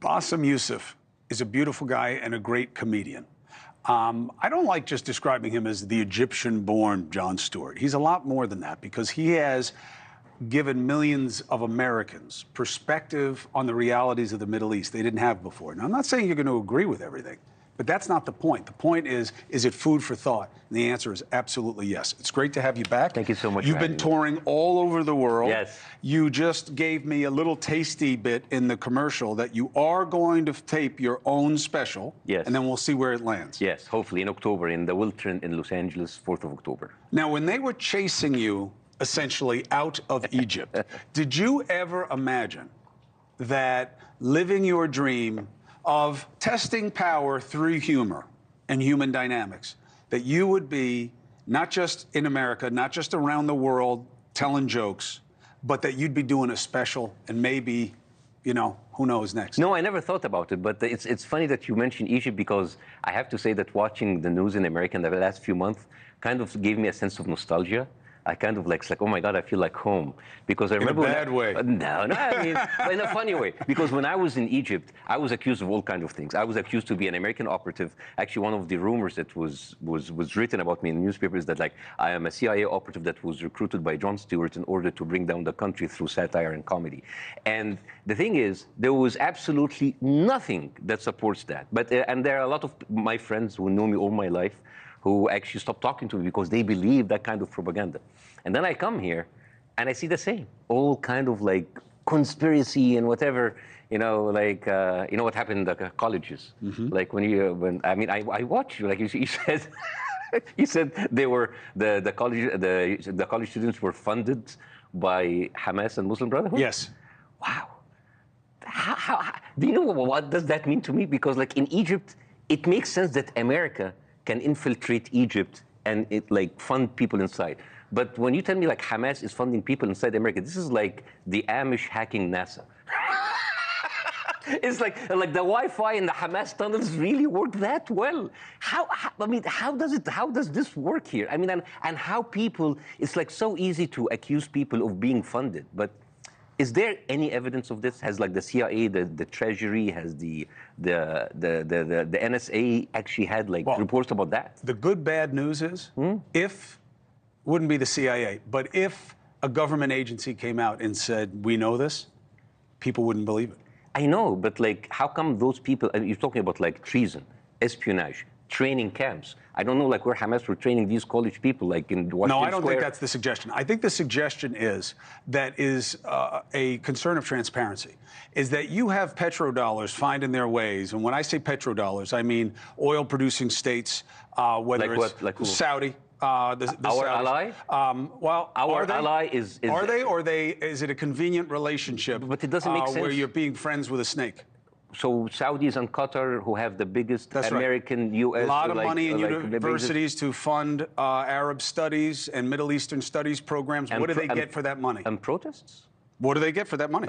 Bassem Youssef is a beautiful guy and a great comedian. I don't like just describing him as the Egyptian-born Jon Stewart. He's a lot more than that because he has given millions of Americans perspective on the realities of the Middle East they didn't have before. Now, I'm not saying you're going to agree with everything, but that's not the point. The point is it food for thought? And the answer is absolutely yes. It's great to have you back. Thank you so much. You've been touring all over the world. Yes. You just gave me a little tasty bit in the commercial that you are going to tape your own special. Yes. And then we'll see where it lands. Yes, hopefully in October in the Wiltern in Los Angeles, 4th of October. Now, when they were chasing you essentially out of Egypt, did you ever imagine that living your dream of testing power through humor and human dynamics, that you would be not just in America, not just around the world telling jokes, but that you'd be doing a special and maybe, you know, who knows next? No, I never thought about it, but it's funny that you mentioned Egypt because I have to say that watching the news in America in the last few months kind of gave me a sense of nostalgia. I kind of like, it's like, oh my God, I feel like home. Because I remember— In a bad way. No, I mean, in a funny way. Because when I was in Egypt, I was accused of all kinds of things. I was accused to be an American operative. Actually, one of the rumors that was written about me in the newspaper is that, like, I am a CIA operative that was recruited by Jon Stewart in order to bring down the country through satire and comedy. And the thing is, there was absolutely nothing that supports that. But, and there are a lot of my friends who know me all my life who actually stopped talking to me because they believe that kind of propaganda. And then I come here and I see the same, all kind of like conspiracy and whatever, you know, like, you know what happened in the colleges? Mm-hmm. Like I watch you, like you said, you said they were, the college students were funded by Hamas and Muslim Brotherhood? Yes. Wow. How, do you know what does that mean to me? Because like in Egypt, it makes sense that America can infiltrate Egypt and it like fund people inside. But when you tell me like Hamas is funding people inside America, this is like the Amish hacking NASA. It's like the Wi-Fi in the Hamas tunnels really work that well. I mean, how does this work here? I mean, and how people, it's like so easy to accuse people of being funded, but is there any evidence of this? Has like the CIA, the Treasury, has the NSA actually had like reports about that? The good bad news is, wouldn't be the CIA, but if a government agency came out and said, we know this, people wouldn't believe it. I know, but like, how come those people, you're talking about like treason, espionage, training camps. I don't know, like where Hamas were training these college people, like in Washington No, I don't Square. think that's the suggestion. I think the suggestion is that is a concern of transparency, is that you have petrodollars finding their ways. And when I say petrodollars, I mean oil-producing states, whether like it's what? Like who? Saudi. Our ally? Well, our ally is... Are they, or is it a convenient relationship? But it doesn't make sense. Where you're being friends with a snake. So Saudis and Qatar, who have the biggest American, U.S. A lot of money in universities to fund Arab studies and Middle Eastern studies programs. What do they get for that money? And protests? What do they get for that money?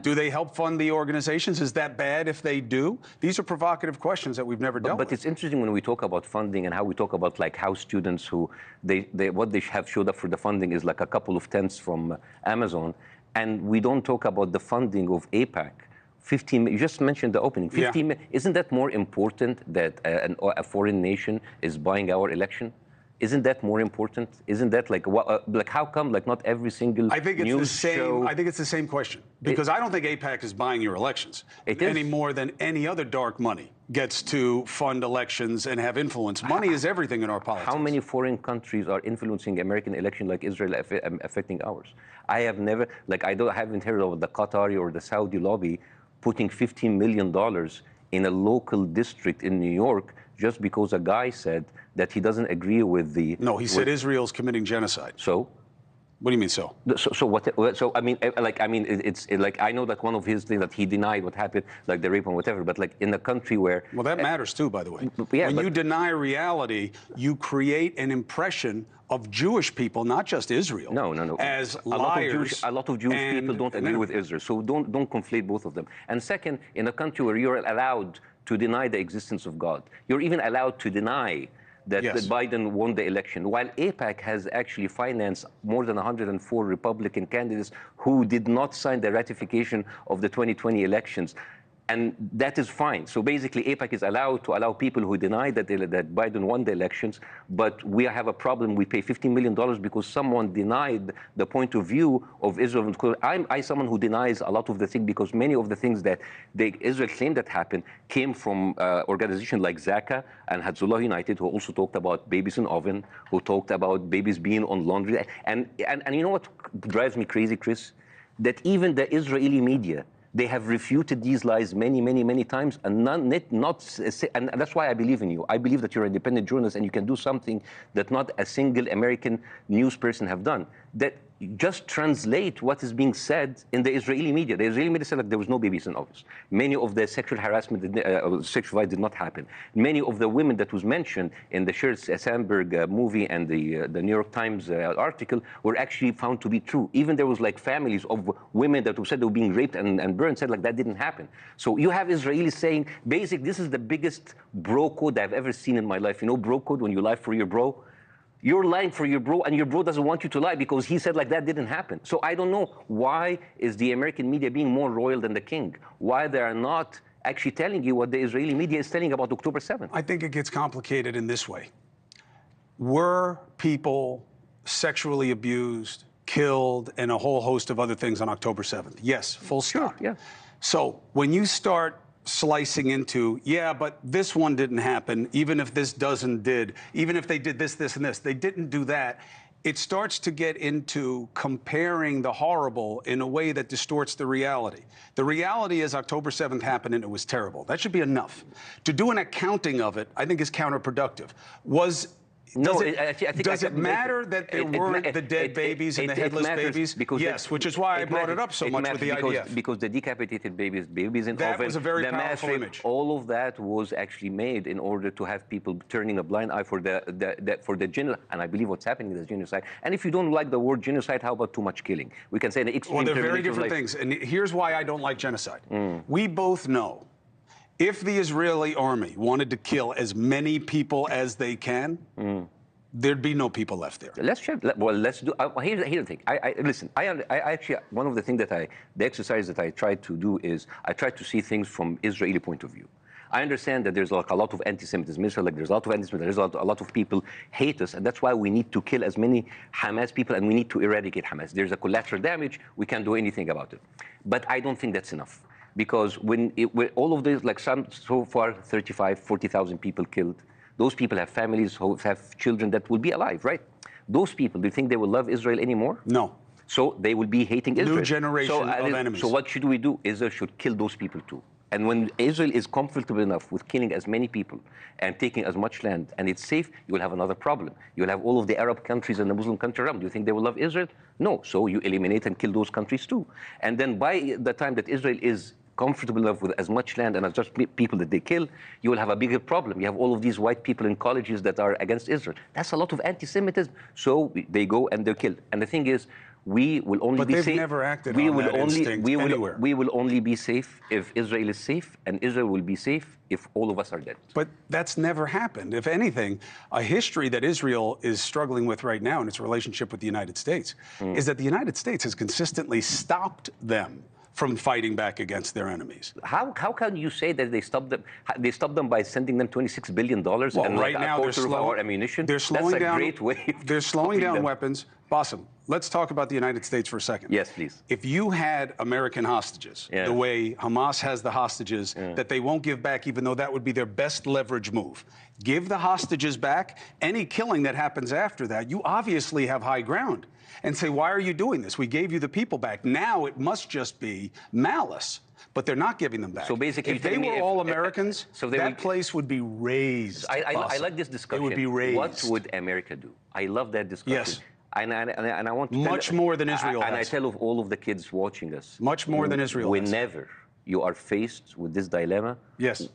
Do they help fund the organizations? Is that bad if they do? These are provocative questions that we've never dealt with. But it's interesting when we talk about funding and how we talk about like how students who, what they have showed up for the funding is like a couple of tents from Amazon. And we don't talk about the funding of AIPAC. 15, you just mentioned the opening. 15, isn't that more important that a foreign nation is buying our election? Isn't that more important? Isn't that like like how come like not every single I think it's news the same. show? I think it's the same question because I don't think AIPAC is buying your elections any more than any other dark money gets to fund elections and have influence. Money is everything in our politics. How many foreign countries are influencing American election like Israel affecting ours? I have never I haven't heard of the Qatari or the Saudi lobby putting $15 million in a local district in New York just because a guy said that he doesn't agree with the... No, he said Israel's committing genocide. So? What do you mean so? So what? So I mean, it's like I know that one of his things that he denied what happened, like the rape and whatever. But like in a country where... Well, that matters too, by the way. Yeah, when you deny reality, you create an impression of Jewish people, not just Israel. No. As liars. A lot of Jewish people don't agree with Israel. So don't conflate both of them. And second, in a country where you're allowed to deny the existence of God, you're even allowed to deny that Biden won the election, while AIPAC has actually financed more than 104 Republican candidates who did not sign the ratification of the 2020 elections. And that is fine. So basically, AIPAC is allowed to allow people who deny that Biden won the elections, but we have a problem. We pay $15 million because someone denied the point of view of Israel. I'm someone who denies a lot of the things, because many of the things that Israel claimed that happened came from organizations like Zaka and Hezbollah United, who also talked about babies in oven, who talked about babies being on laundry. And you know what drives me crazy, Chris? That even the Israeli media, they have refuted these lies many times, and and that's why I believe in you. I believe that you're an independent journalist and you can do something that not a single American news person have done. That just translate what is being said in the Israeli media. The Israeli media said that there was no babies in office. Many of the sexual harassment, sexual violence did not happen. Many of the women that was mentioned in the Sheryl Sandberg movie and the New York Times article were actually found to be true. Even there was like families of women that said they were being raped and burned, said like that didn't happen. So you have Israelis saying, this is the biggest bro code I've ever seen in my life. You know bro code, when you lie for your bro? You're lying for your bro, and your bro doesn't want you to lie because he said like that didn't happen. So I don't know, why is the American media being more royal than the king? Why they are not actually telling you what the Israeli media is telling about October 7th? I think it gets complicated in this way. Were people sexually abused, killed, and a whole host of other things on October 7th? Yes, full stop. Sure, yeah. So when you start slicing into, yeah, but this one didn't happen, even if this doesn't did, even if they did this, this, and this, they didn't do that, it starts to get into comparing the horrible in a way that distorts the reality. The reality is October 7th happened and it was terrible. That should be enough. To do an accounting of it, I think, is counterproductive. Does it matter that there weren't the dead babies and the headless babies? Yes, which is why I brought it up so much with the IDF. Because the decapitated babies in that oven, was a very the powerful image. All of that was actually made in order to have people turning a blind eye for the genocide. And I believe what's happening is genocide. And if you don't like the word genocide, how about too much killing? We can say the extreme. Well, they're very different things. And here's why I don't like genocide. We both know, if the Israeli army wanted to kill as many people as they can, there'd be no people left there. Let's do. Here's the thing. Listen. I actually, one of the things that the exercise that I try to do is I try to see things from Israeli point of view. I understand that there's like a lot of anti-Semitism. Like there's a lot of anti-Semitism. There's a lot of people hate us, and that's why we need to kill as many Hamas people, and we need to eradicate Hamas. There's a collateral damage. We can't do anything about it. But I don't think that's enough. Because when all of this, like so far, 40,000 people killed. Those people have families, who have children that will be alive, right? Those people, do you think they will love Israel anymore? No. So they will be hating Israel. New generation of enemies. So what should we do? Israel should kill those people too. And when Israel is comfortable enough with killing as many people and taking as much land, and it's safe, you will have another problem. You will have all of the Arab countries and the Muslim countries around. Do you think they will love Israel? No. So you eliminate and kill those countries too. And then by the time that Israel is comfortable enough with as much land and as much people that they kill, you will have a bigger problem. You have all of these white people in colleges that are against Israel. That's a lot of anti-Semitism. So they go and they're killed. And the thing is, we will only be safe. But they've never acted on that instinct anywhere. We will only be safe if Israel is safe, and Israel will be safe if all of us are dead. But that's never happened. If anything, a history that Israel is struggling with right now in its relationship with the United States is that the United States has consistently stopped them from fighting back against their enemies. How can you say that they stopped them? They stopped them by sending them $26 billion and right now they're our ammunition. They're slowing That's a down. Great way. They're slowing down weapons. Bassem, let's talk about the United States for a second. Yes, please. If you had American hostages, the way Hamas has the hostages, that they won't give back, even though that would be their best leverage move. Give the hostages back. Any killing that happens after that, you obviously have high ground. And say, why are you doing this? We gave you the people back. Now it must just be malice. But they're not giving them back. So basically, if they were all Americans, that place would be razed. I like this discussion. It would be razed. What would America do? I love that discussion. Yes. And I want to much more than Israel has. And I tell of all of the kids watching us. Much more than Israel has. Whenever you are faced with this dilemma, yes.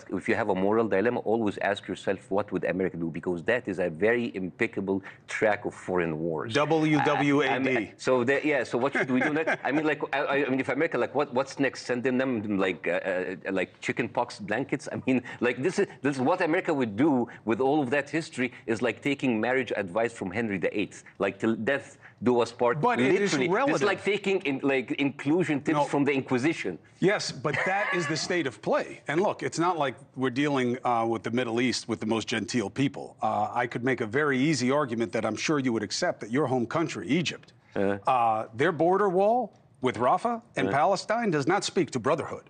If you have a moral dilemma, always ask yourself, what would America do? Because that is a very impeccable track of foreign wars. WWAD. So what should we do next? I mean, if America, what's next? Sending them like chicken pox blankets? I mean, this is what America would do with all of that history, is like taking marriage advice from Henry VIII. Like till death was part, But it is literally. relative. It's like taking inclusion tips from the Inquisition. Yes, but that is the state of play. And look, it's not like we're dealing with the Middle East with the most genteel people. I could make a very easy argument that I'm sure you would accept that your home country, Egypt, their border wall with Rafah and Palestine does not speak to brotherhood.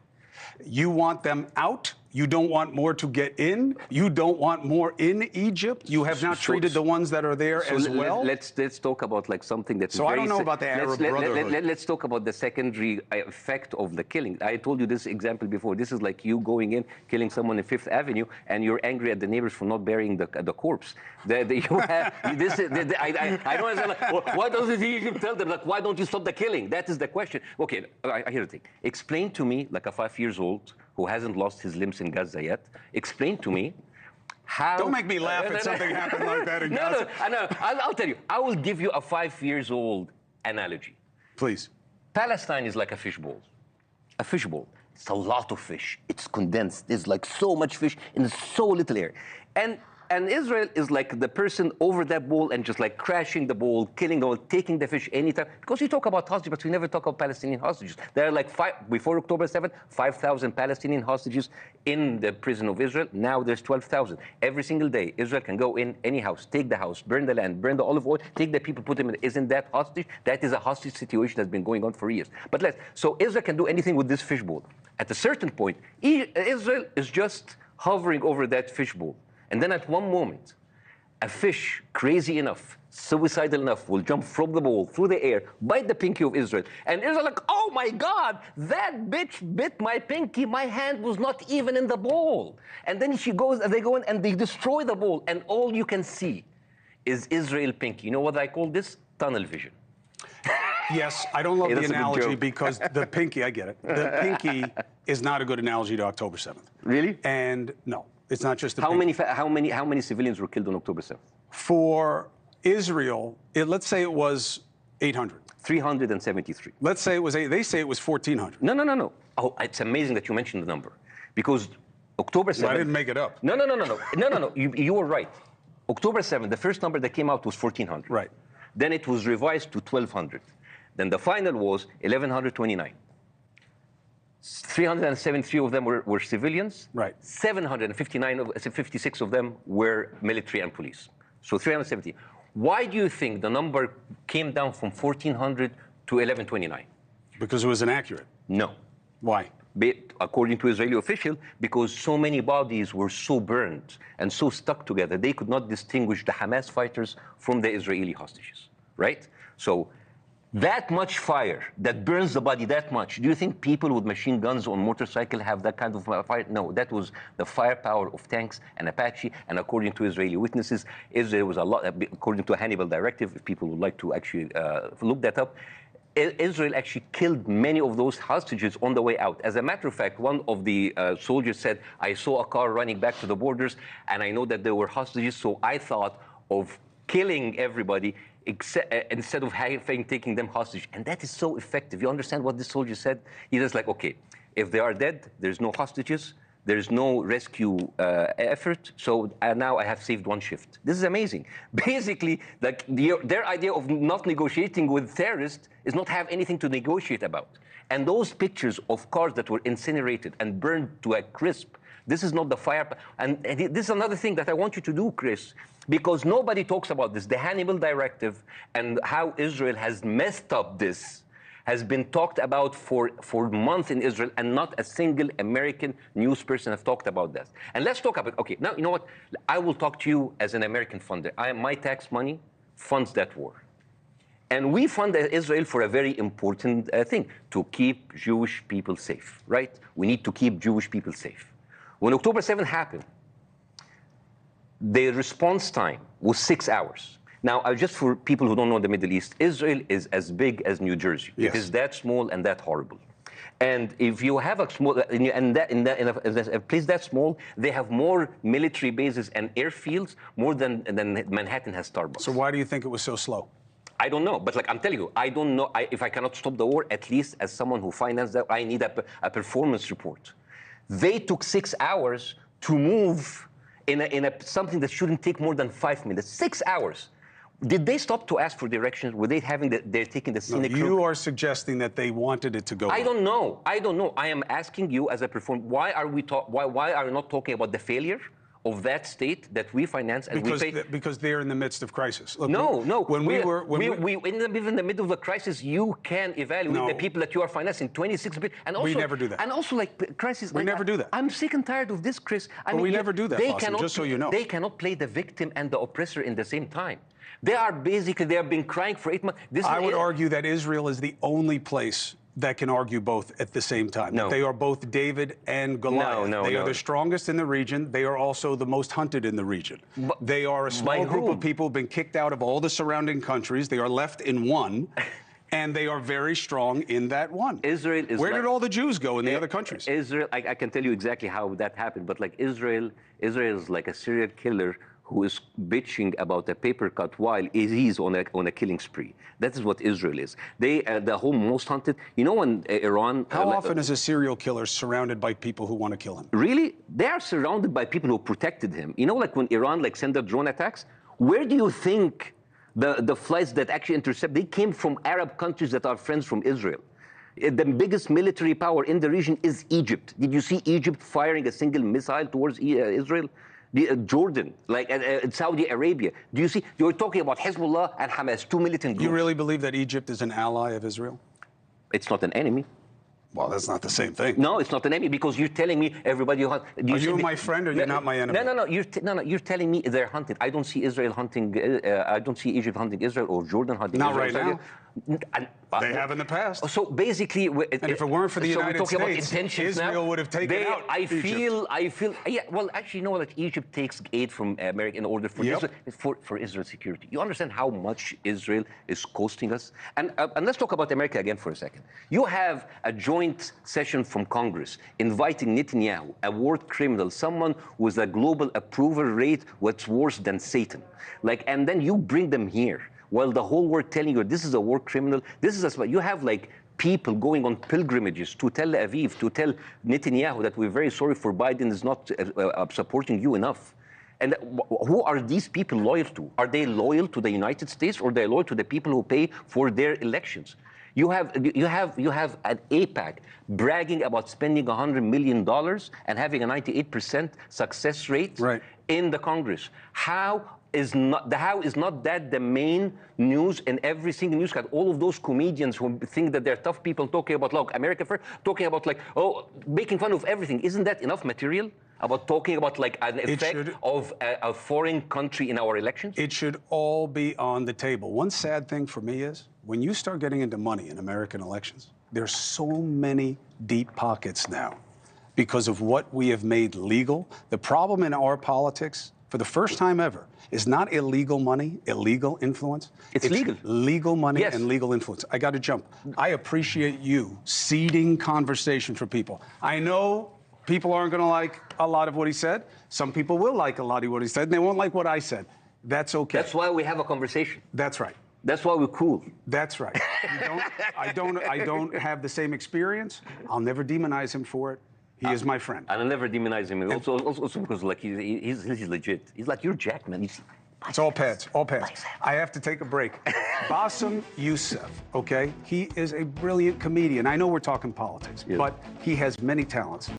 You want them out. You don't want more to get in. You don't want more in Egypt. You have not treated the ones that are there as well. Let's talk about like something that. So I don't know about the Arab Brotherhood. Let's talk about the secondary effect of the killing. I told you this example before. This is like you going in, killing someone in Fifth Avenue, and you're angry at the neighbors for not burying the corpse. I don't understand. Like, why doesn't Egypt tell them? Like, why don't you stop the killing? That is the question. Okay, I hear the thing. Explain to me, like a 5-year-old who hasn't lost his limbs in Gaza yet, explain to me how... Don't make me laugh at something happened like that in Gaza. No, I'll tell you. I will give you a 5-year-old analogy. Please. Palestine is like a fishbowl. A fishbowl. It's a lot of fish. It's condensed. There's like so much fish in so little air. And Israel is like the person over that bowl and just like crashing the bowl, killing the bowl, taking the fish anytime. Because we talk about hostages, but we never talk about Palestinian hostages. There are like before October 7th, 5,000 Palestinian hostages in the prison of Israel. Now there's 12,000. Every single day, Israel can go in any house, take the house, burn the land, burn the olive oil, take the people, put them in. Isn't that hostage? That is a hostage situation that's been going on for years. But so Israel can do anything with this fishbowl. At a certain point, Israel is just hovering over that fishbowl. And then at one moment, a fish crazy enough, suicidal enough, will jump from the bowl through the air, bite the pinky of Israel. And Israel like, oh my God, that bitch bit my pinky. My hand was not even in the bowl. And then they go in and they destroy the bowl. And all you can see is Israel pinky. You know what I call this? Tunnel vision. Yes, I don't love the analogy because the pinky, I get it. The pinky is not a good analogy to October 7th. Really? And no. It's not just the how many civilians were killed on October 7th? For Israel, let's say it was 800. 373. Let's say it was they say it was 1,400. No. Oh, it's amazing that you mentioned the number because October 7th. I didn't make it up. No. You were right. October 7th, the first number that came out was 1,400. Right. Then it was revised to 1,200. Then the final was 1,129. 373 of them were civilians. Right. 56 of them were military and police. So 370. Why do you think the number came down from 1,400 to 1,129? Because it was inaccurate. No. Why? According to Israeli official, because so many bodies were so burned and so stuck together, they could not distinguish the Hamas fighters from the Israeli hostages, right? So that much fire that burns the body that much, do you think people with machine guns on motorcycle have that kind of fire? No, that was the firepower of tanks and Apache. And according to Israeli witnesses, Israel was a lot, according to a Hannibal directive, if people would like to actually look that up, Israel actually killed many of those hostages on the way out. As a matter of fact, one of the soldiers said, I saw a car running back to the borders, and I know that there were hostages, so I thought of killing everybody instead of taking them hostage. And that is so effective. You understand what this soldier said? He was like, okay, if they are dead, there's no hostages, there's no rescue effort, so now I have saved one shift. This is amazing. Basically, like their idea of not negotiating with terrorists is not have anything to negotiate about. And those pictures of cars that were incinerated and burned to a crisp, this is not the fire. And this is another thing that I want you to do, Chris, because nobody talks about this. The Hannibal Directive and how Israel has messed up this has been talked about for months in Israel, and not a single American news person have talked about that. And let's talk about, okay, now, you know what? I will talk to you as an American funder. My tax money funds that war. And we fund Israel for a very important thing, to keep Jewish people safe, right? We need to keep Jewish people safe. When October 7th happened, the response time was 6 hours. Now, just for people who don't know the Middle East, Israel is as big as New Jersey. Yes. It is that small and that horrible. And if you have a small, in a place that small, they have more military bases and airfields more than Manhattan has Starbucks. So why do you think it was so slow? I don't know, but like I'm telling you, I don't know. If I cannot stop the war, at least as someone who financed that, I need a performance report. They took 6 hours to move in something that shouldn't take more than 5 minutes. 6 hours. Did they stop to ask for directions? Were they having they're taking the scenic route? You are suggesting that they wanted it to go I on. don't know. I don't know. I am asking you as a performer, why are we why are we not talking about the failure of that state that we finance and we pay? Because they're in the midst of crisis. Look, No. When we were in the middle of the crisis, you can evaluate the people that you are financing. 26 billion, and also we never do that. And also, like crisis, we never do that. I'm sick and tired of this, Chris. We never do that, Bassem, just so you know. They cannot play the victim and the oppressor in the same time. They have been crying for 8 months. I would argue that Israel is the only place that can argue both at the same time. No. They are both David and Goliath. They are the strongest in the region. They are also the most hunted in the region. They are a small group of people been kicked out of all the surrounding countries. They are left in one, and they are very strong in that one. Israel is. Where did all the Jews go in the other countries? Israel, I can tell you exactly how that happened, but like Israel is like a serial killer who is bitching about a paper cut while he's on a killing spree. That is what Israel is. They, the whole most hunted. You know, when Iran. How often is a serial killer surrounded by people who want to kill him? Really, they are surrounded by people who protected him. You know, like when Iran sent the drone attacks. Where do you think the flights that actually intercept? They came from Arab countries that are friends from Israel. The biggest military power in the region is Egypt. Did you see Egypt firing a single missile towards Israel? Jordan, Saudi Arabia. Do you see? You're talking about Hezbollah and Hamas, two militant groups. You really believe that Egypt is an ally of Israel? It's not an enemy. Well, that's not the same thing. No, it's not an enemy because you're telling me everybody you hunt. Are you my friend or you're not my enemy? No. You're telling me they're hunted. I don't see Israel hunting. I don't see Egypt hunting Israel or Jordan hunting not Israel. Not right now. They have in the past. So basically, and if it weren't for the United States, Israel would have taken out Egypt. I feel. Yeah. Well, actually, you know that Egypt takes aid from America in order for Israel's security. You understand how much Israel is costing us? And let's talk about America again for a second. You have a joint session from Congress inviting Netanyahu, a war criminal, someone with a global approval rate what's worse than Satan. And then you bring them here. While the whole world telling you this is a war criminal, this is you have people going on pilgrimages to Tel Aviv to tell Netanyahu that we're very sorry for Biden is not supporting you enough. And who are these people loyal to? Are they loyal to the United States or are they loyal to the people who pay for their elections? You have an AIPAC bragging about spending $100 million and having a 98% success rate in the Congress. How is not that the main news in every single newscast? All of those comedians who think that they're tough people talking about, look, America first, talking about making fun of everything. Isn't that enough material about talking about an effect of a foreign country in our elections? It should all be on the table. One sad thing for me is when you start getting into money in American elections, there's so many deep pockets now because of what we have made legal. The problem in our politics, for the first time ever, is not illegal money, illegal influence. It's legal. Legal money and legal influence. I got to jump. I appreciate you seeding conversation for people. I know people aren't going to like a lot of what he said. Some people will like a lot of what he said, and they won't like what I said. That's okay. That's why we have a conversation. That's right. That's why we're cool. That's right. I don't have the same experience. I'll never demonize him for it. He is my friend. And I'll never demonize him. Also because he's legit. He's like, you're Jack, man. It's all pads, all pads. I have to take a break. Bassem Youssef, okay? He is a brilliant comedian. I know we're talking politics, but he has many talents.